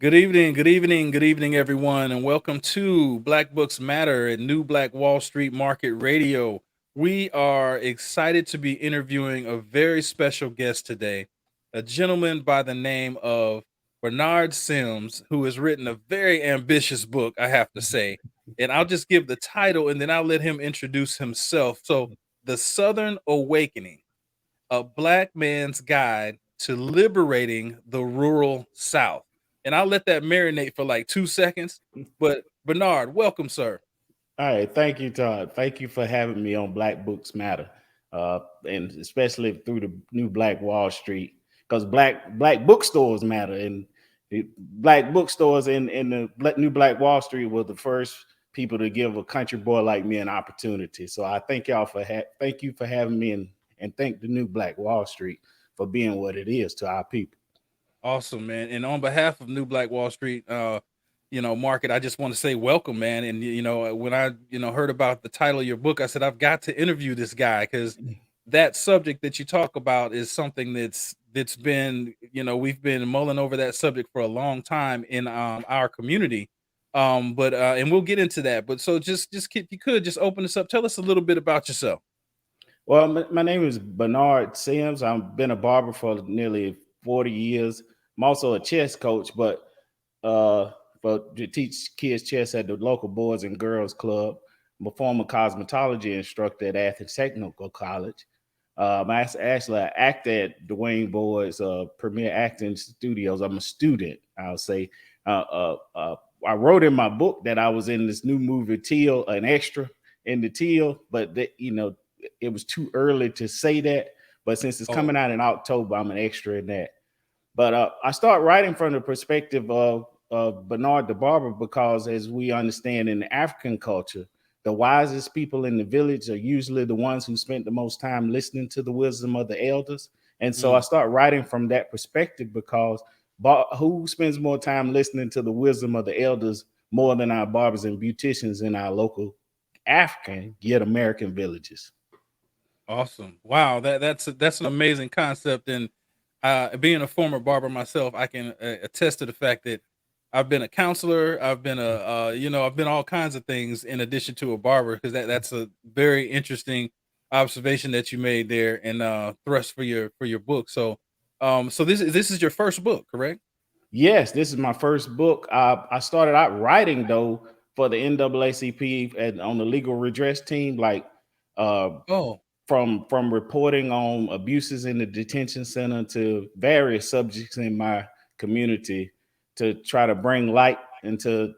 Good evening, everyone, and welcome to Black Books Matter at New Black Wall Street Market Radio. We are excited to be interviewing a very special guest today, a gentleman by the name of Barnard Sims, who has written a very ambitious book, I have to say. And I'll just give the title and then I'll let him introduce himself. So, The Southern Awakening, a Black Man's Guide to Liberating the Rural South. And I'll let that marinate for like 2 seconds. But Bernard, welcome, sir. All right, thank you, Todd. Thank you for having me on Black Books Matter, and especially through the new Black Wall Street, because black bookstores matter, and the black bookstores in the new Black Wall Street were the first people to give a country boy like me an opportunity. So I thank y'all for thank you for having me, and thank the new Black Wall Street for being what it is to our people. Awesome, man. And on behalf of New Black Wall Street, market, I just want to say welcome, man. And when I, heard about the title of your book, I said I've got to interview this guy because that subject that you talk about is something that's been, we've been mulling over that subject for a long time in our community. But and we'll get into that. But so just if you could just open this up, tell us a little bit about yourself. Well, my name is Barnard Sims. I've been a barber for nearly 40 years. I'm also a chess coach, but uh, to teach kids chess at the local Boys and Girls Club. I'm a former cosmetology instructor at Athens Technical College. Actually, I act at Dwayne Boyd's Premier Acting Studios. I'm a student, I'll say. Uh, uh, uh, I wrote in my book that I was in this new movie, Teal, an extra in the Teal, but it was too early to say that. But since it's coming Oh, out in October, I'm an extra in that. But I start writing from the perspective of Barnard the Barber because, as we understand in the African culture, the wisest people in the village are usually the ones who spent the most time listening to the wisdom of the elders. And so I mm, start writing from that perspective because who spends more time listening to the wisdom of the elders more than our barbers and beauticians in our local African yet American villages? awesome! Wow, that's an amazing concept. And being a former barber myself, I can attest to the fact that I've been a counselor. I've been I've been all kinds of things in addition to a barber because that's a very interesting observation that you made there and thrust for your book. So, so this is your first book, correct? Yes, this is my first book. I started out writing though for the NAACP on the legal redress team, like uh, Oh, from reporting on abuses in the detention center to various subjects in my community to try to bring light into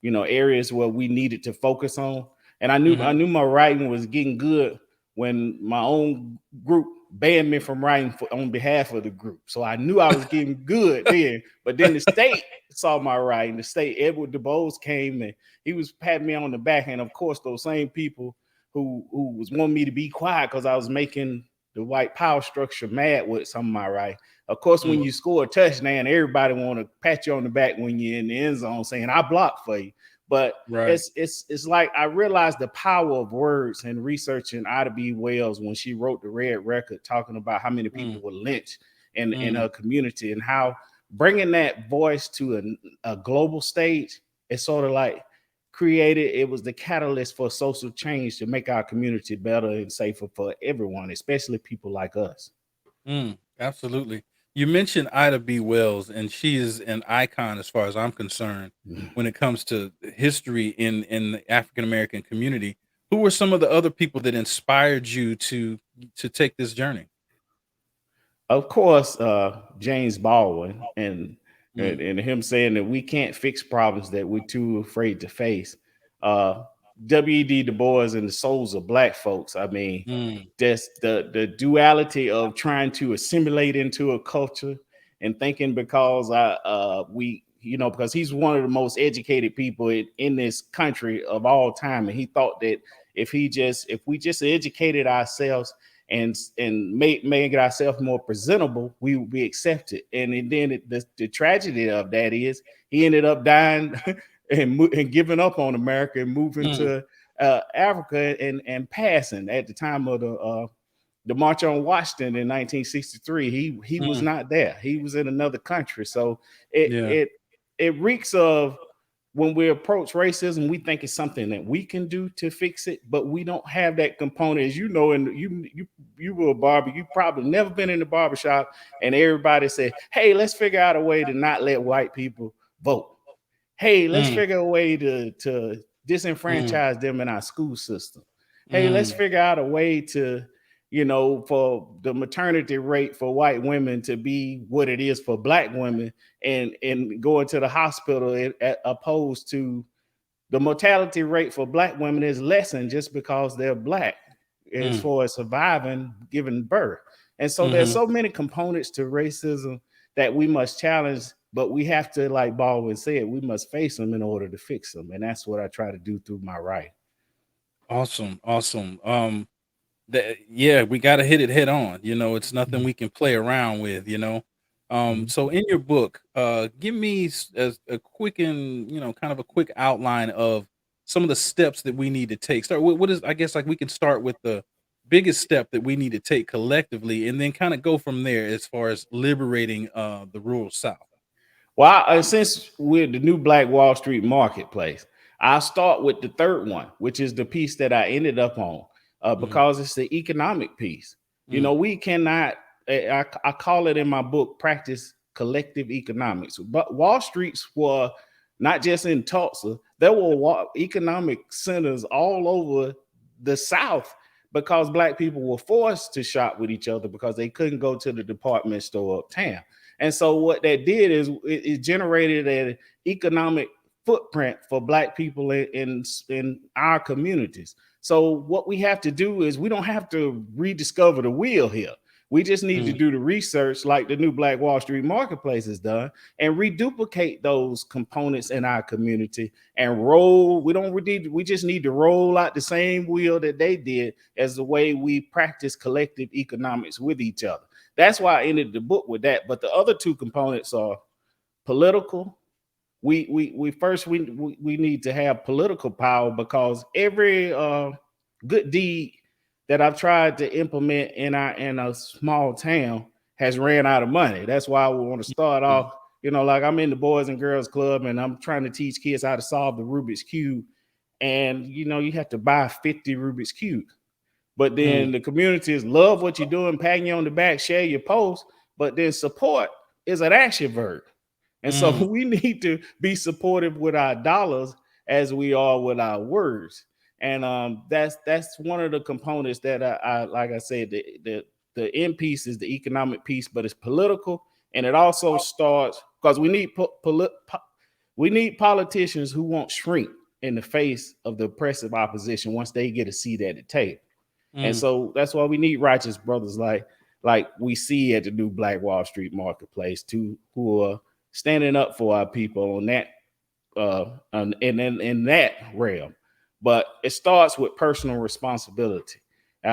areas where we needed to focus on. And I hmm, knew my writing was getting good when my own group banned me from writing on behalf of the group. So I knew I was getting good then. But then the state saw my writing. The state, Edward DuBose came and he was patting me on the back. And of course, those same people who was wanting me to be quiet because I was making the white power structure mad with some of my writing. Of course, when mm, you score a touchdown, everybody want to pat you on the back when you're in the end zone saying, I blocked for you. But right. it's like I realized the power of words and researching Ida B. Wells when she wrote the Red Record, talking about how many Mm, people were lynched in mm. her community and how bringing that voice to a global stage is sort of like created it was the catalyst for social change to make our community better and safer for everyone, especially people like us. Absolutely. You mentioned Ida B. Wells, and she is an icon as far as I'm concerned when it comes to history in the African American community. Who were some of the other people that inspired you to take this journey? Of course, James Baldwin Mm, and him saying that we can't fix problems that we're too afraid to face. Uh, W.E.D. Du Bois and the souls of Black folks. I mean, mm, just the duality of trying to assimilate into a culture and thinking because because he's one of the most educated people in this country of all time, and he thought that if we just educated ourselves and make ourselves more presentable, we will be accepted. And then the tragedy of that is he ended up dying and giving up on America and moving mm, to Africa and passing at the time of the March on Washington in 1963. He was Mm, not there. He was in another country. So it yeah. it it reeks of when we approach racism, we think it's something that we can do to fix it, but we don't have that component. As you know, and you were a barber, you probably never been in the barbershop, and everybody said, "Hey, let's figure out a way to not let white people vote. Hey, let's Mm, figure a way to mm, disenfranchise them in our school system. Hey, let's mm, figure out a way to, for the maternity rate for white women to be what it is for black women, and going to the hospital, opposed to the mortality rate for black women is lessened just because they're black as mm, far as surviving giving birth. And so there's mhm. so many components to racism that we must challenge, but we have to, like Baldwin said, we must face them in order to fix them. And that's what I try to do through my writing. Awesome, awesome. Yeah, we got to hit it head on. It's nothing we can play around with. Mhm. So in your book, give me a quick and kind of a quick outline of some of the steps that we need to take. Start with what is, I guess, like we can start with the biggest step that we need to take collectively, and then kind of go from there as far as liberating the rural South. Well, since we're the new Black Wall Street marketplace, I'll start with the third one, which is the piece that I ended up on, Hmm. because it's the economic piece. Mm, We cannot, I call it in my book, practice collective economics. But Wall Streets were not just in Tulsa, there were economic centers all over the South because Black people were forced to shop with each other because they couldn't go to the department store uptown. And so what that did is it generated an economic footprint for Black people in our communities. So what we have to do is we don't have to rediscover the wheel here. We just need to mm, do the research like the new Black Wall Street marketplace has done and reduplicate those components in our community and roll. We just need to roll out the same wheel that they did as the way we practice collective economics with each other. That's why I ended the book with that. But the other two components are political. We need to have political power because every good deed that I've tried to implement in a small town has ran out of money. That's why we want to start mm, off. Like I'm in the Boys and Girls Club, and I'm trying to teach kids how to solve the Rubik's cube. And you have to buy 50 Rubik's cube, but mm, then the communities love what you're doing, patting you on the back, share your post, but then support is an action verb. And so mm, we need to be supportive with our dollars as we are with our words. And that's one of the components that I like I said, the end piece is the economic piece, but it's political. And it also starts because we need politicians who won't shrink in the face of the oppressive opposition once they get a seat at the table. And mm, so that's why we need righteous brothers like we see at the new Black Wall Street marketplace, who are standing up for our people on that in that realm. But it starts with personal responsibility.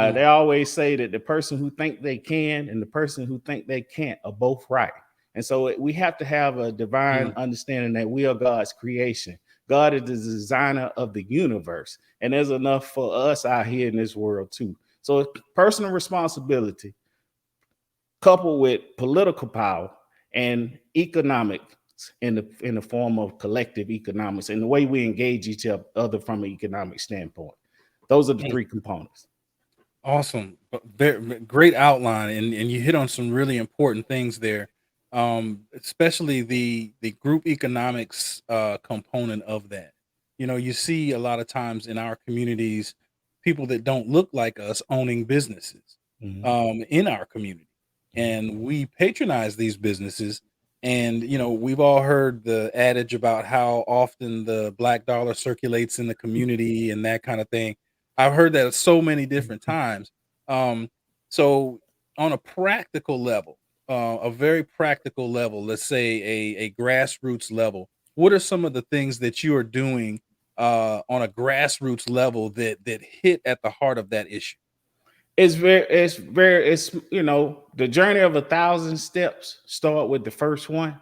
mm, They always say that the person who think they can and the person who think they can't are both right. And so we have to have a divine mm. understanding that we are God's creation. God is the designer of the universe, and there's enough for us out here in this world too. So it's personal responsibility coupled with political power and economics in the form of collective economics and the way we engage each other from an economic standpoint. Those are the three components. Awesome. Very, great outline, and you hit on some really important things there. Especially the group economics component of that. You see a lot of times in our communities people that don't look like us owning businesses Mhm, in our community, mhm, and we patronize these businesses. And we've all heard the adage about how often the black dollar circulates in the community and that kind of thing. I've heard that so many different times. Um, so on a practical level, a very practical level, let's say a grassroots level, what are some of the things that you are doing on a grassroots level that hit at the heart of that issue? it's the journey of 1,000 steps start with the first one.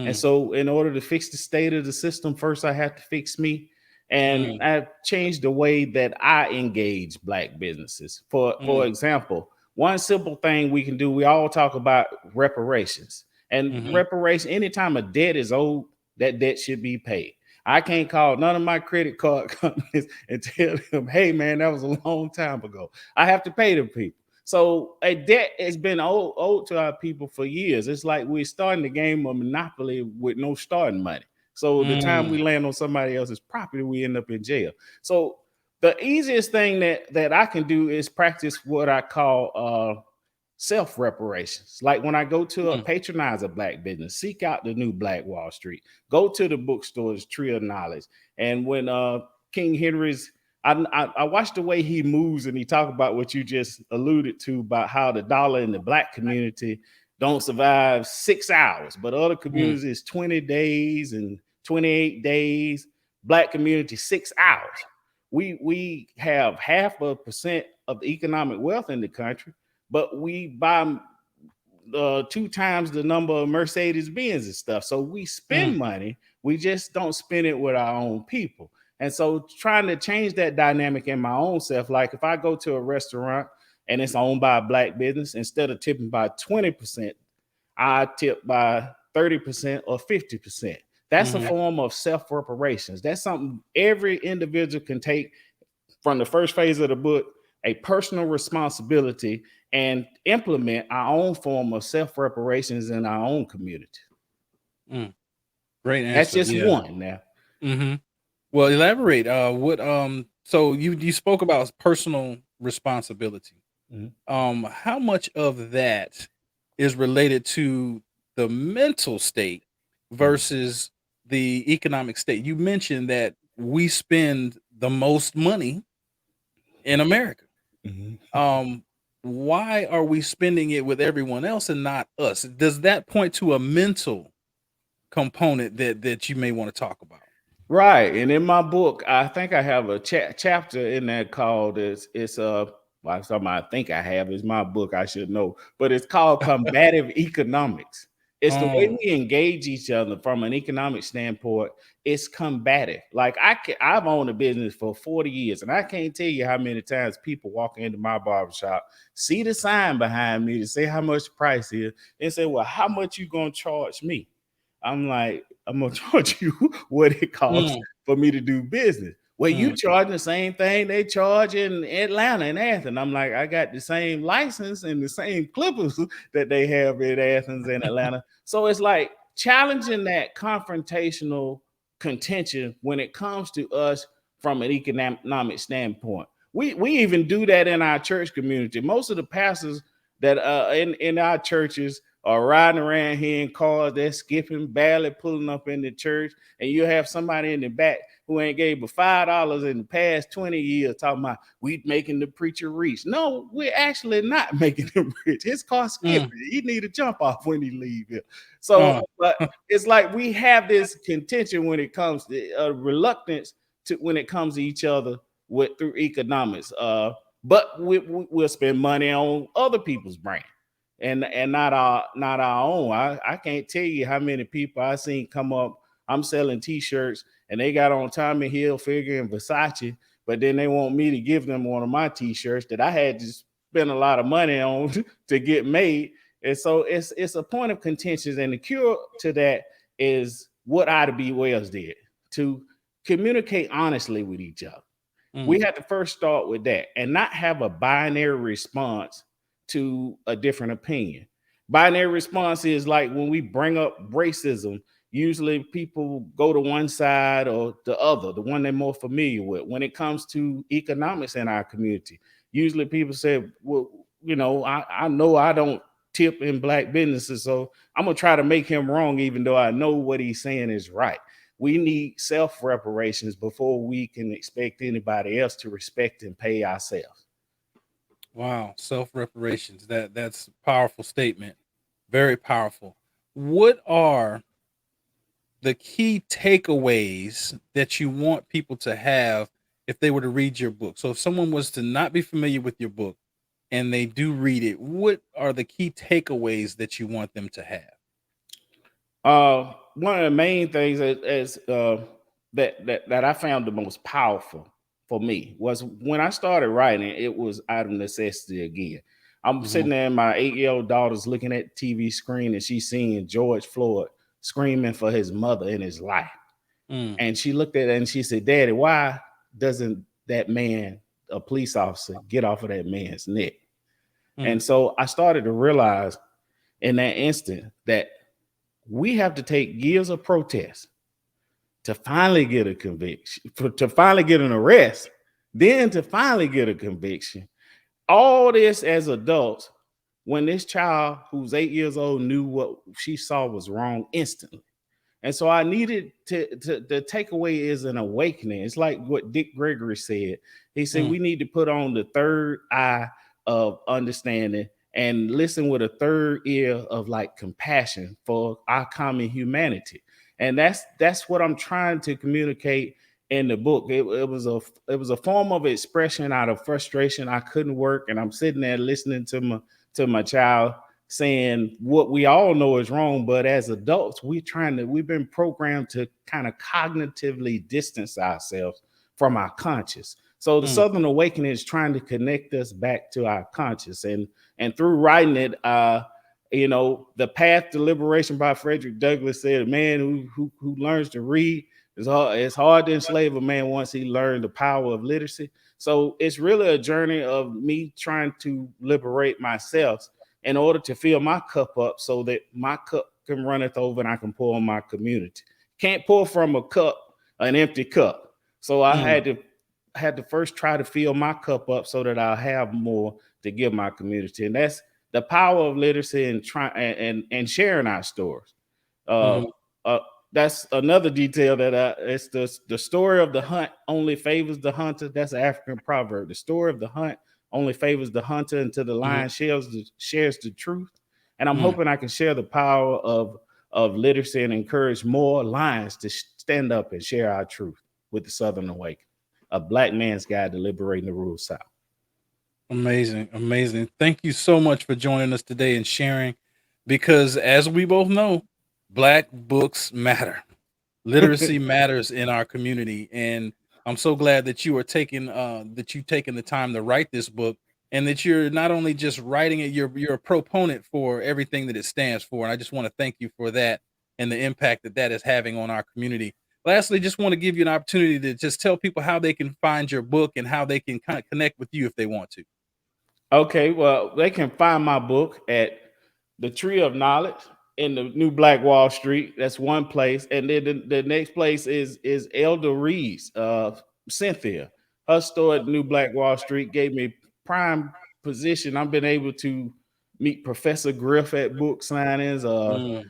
And Mm, so in order to fix the state of the system, first I have to fix me. And mm, I've changed the way that I engage black businesses. For mm, example, One simple thing we can do, we all talk about reparations. And Mm-hmm. reparation, anytime a debt is owed, that debt should be paid. I can't call none of my credit card companies and tell them, hey man, that was a long time ago. I have to pay them people. So a debt has been owed to our people for years. It's like we're starting the game of Monopoly with no starting money. So the time we Mm. land on somebody else's property, we end up in jail. So the easiest thing that I can do is practice what I call self reparations. Like when I go to Mm. patronize a black business, seek out the new Black Wall Street, go to the bookstore's Tree of Knowledge. And when King Henry's, I watched the way he moves and he talked about what you just alluded to about how the dollar in the black community don't survive 6 hours, but other Mm. communities 20 days and 28 days. Black community 6 hours. We have 0.5% of the economic wealth in the country, but we buy 2 times the number of Mercedes Benz and stuff. So we spend Mm. money, we just don't spend it with our own people. And so trying to change that dynamic in my own self, like if I go to a restaurant and it's owned by a black business, instead of tipping by 20%, I tip by 30% or 50%. That's a Mm-hmm. form of self reparations. That's something every individual can take from the first phase of the book, a personal responsibility, and implement our own form of self reparations in our own community. Mm. Great That's answer. just Yeah. one now. Mm-hmm. Well, elaborate. What so you spoke about personal responsibility. Mhm. How much of that is related to the mental state Mhm. versus the economic state? You mentioned that we spend the most money in America. Mhm. Um, why are we spending it with everyone else and not us? Does that point to a mental component that you may want to talk about? Right. And in my book, I think I have a chapter in there called it's well, something I think I have is my book. I should know, but it's called Combative Economics. It's the way Oh. we engage each other from an economic standpoint. It's combative. Like I've owned a business for 40 years, and I can't tell you how many times people walk into my barbershop, see the sign behind me to say how much the price is, and say, "Well, how much you gonna charge me?" I'm like, I'm gonna charge you what it costs Mm, for me to do business. Well, you mm, charging the same thing they charge in Atlanta and Athens. I'm like, I got the same license and the same clippers that they have in Athens and Atlanta. So it's like challenging that confrontational contention when it comes to us from an economic standpoint. We even do that in our church community. Most of the pastors that in our churches are riding around here in cars, they're skipping, barely pulling up in the church, and you have somebody in the back who ain't gave but $5 in the past 20 years talking about we making the preacher rich. No, we're actually not making him rich. His car skipping. mm, He need to jump off when he leave here. So, uh, but it's like we have this contention when it comes to reluctance to when it comes to each other with through economics. But we'll spend money on other people's brand and not our own. I can't tell you how many people I seen come up. I'm selling T-shirts and they got on Tommy Hilfiger and Versace, but then they want me to give them one of my T-shirts that I had to spend a lot of money on to get made. And so it's a point of contention, and the cure to that is what Ida B. Wells did to communicate honestly with each other. We mm, had to first start with that and not have a binary response to a different opinion. Binary response is like when we bring up racism, usually people go to one side or the other, the one they're more familiar with. When it comes to economics in our community, usually people say, well, I know I don't tip in black businesses, so I'm gonna try to make him wrong, even though I know what he's saying is right. We need self reparations before we can expect anybody else to respect and pay ourselves. wow, self reparations. That's a powerful statement. Very powerful. What are the key takeaways that you want people to have if they were to read your book? So if someone was to not be familiar with your book and they do read it, what are the key takeaways that you want them to have? One of the main things that I found the most powerful for me was when I started writing. It was out of necessity again. I'm Mhm. sitting there, and my 8-year-old daughter's looking at the TV screen, and she's seeing George Floyd screaming for his mother and his life. Mm. And she looked at it and she said, Daddy, why doesn't that man, a police officer, get off of that man's neck? Mm. And so I started to realize in that instant that we have to take years of protest to finally get a conviction, to finally get an arrest, then to finally get a conviction. All this as adults, when this child who's 8 years old knew what she saw was wrong instantly. And so I needed to the takeaway is an awakening. It's like what Dick Gregory said. He said Mm. we need to put on the third eye of understanding and listen with a third ear of like compassion for our common humanity. And that's what I'm trying to communicate in the book. It was a form of expression out of frustration. I couldn't work, and I'm sitting there listening to my child saying what we all know is wrong, but as adults, we've been programmed to kind of cognitively distance ourselves from our conscious. So the Mm. Southern Awakening is trying to connect us back to our conscious, and through writing it, the Path to Liberation by Frederick Douglass said, a man who learns to read it's hard to enslave a man once he learned the power of literacy. So it's really a journey of me trying to liberate myself in order to fill my cup up so that my cup can runneth over and I can pour on my community. Can't pour from a cup, an empty cup. So I Mm. had to first try to fill my cup up so that I'll have more to give my community. And that's the power of literacy and and sharing our stories. Uh, Mhm. uh, that's another detail that it's the story of the hunt only favors the hunter. That's an African proverb. The story of the hunt only favors the hunter until the Mhm. lion shares the truth. And I'm Mm. hoping I can share the power of literacy and encourage more lions to stand up and share our truth with the Southern Awakening, a black man's guide to liberating the rural South. Amazing, amazing. Thank you so much for joining us today and sharing, because as we both know, Black books matter. Literacy matters in our community, and I'm so glad that you've taken the time to write this book, and that you're not only just writing it, you're a proponent for everything that it stands for. And I just want to thank you for that and the impact that that is having on our community. Lastly, just want to give you an opportunity to just tell people how they can find your book and how they can kind of connect with you if they want to. Okay, well, they can find my book at the Tree of Knowledge in the New Black Wall Street. That's one place, and then the next place is Elder Reed's, Cynthia. Her store at New Black Wall Street gave me prime position. I've been able to meet Professor Griff at book signings. Mm.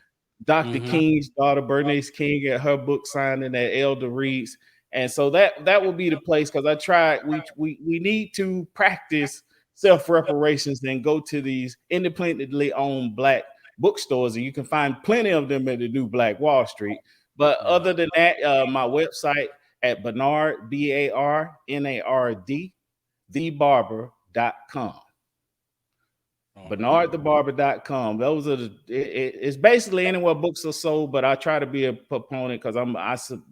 Dr. Mhm. King's daughter, Bernice King, at her book signing at Elder Reed's. And so that will be the place, because I tried. We need to practice self reparations and go to these independently owned black bookstores, and you can find plenty of them at the New Black Wall Street. But Yeah. other than that, my website at Barnard BARNARD thebarber.com. All right. BarnardTheBarber.com. Those are it's basically anywhere books are sold, but I try to be a proponent because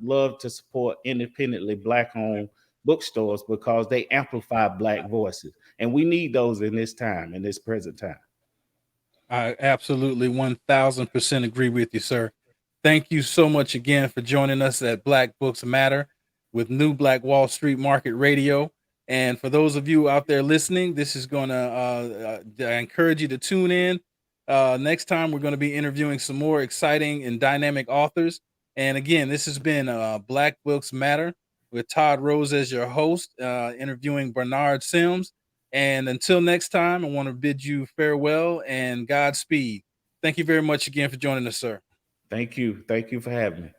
love to support independently black owned bookstores because they amplify black voices, and we need those in this time, in this present time. I absolutely 1000% agree with you, sir. Thank you so much again for joining us at Black Books Matter with New Black Wall Street Market Radio. And for those of you out there listening, this is going to I encourage you to tune in. Next time, we're going to be interviewing some more exciting and dynamic authors. And again, this has been Black Books Matter with Todd Rose as your host, interviewing Bernard Sims. And until next time, I want to bid you farewell and Godspeed. Thank you very much again for joining us, sir. Thank you for having me.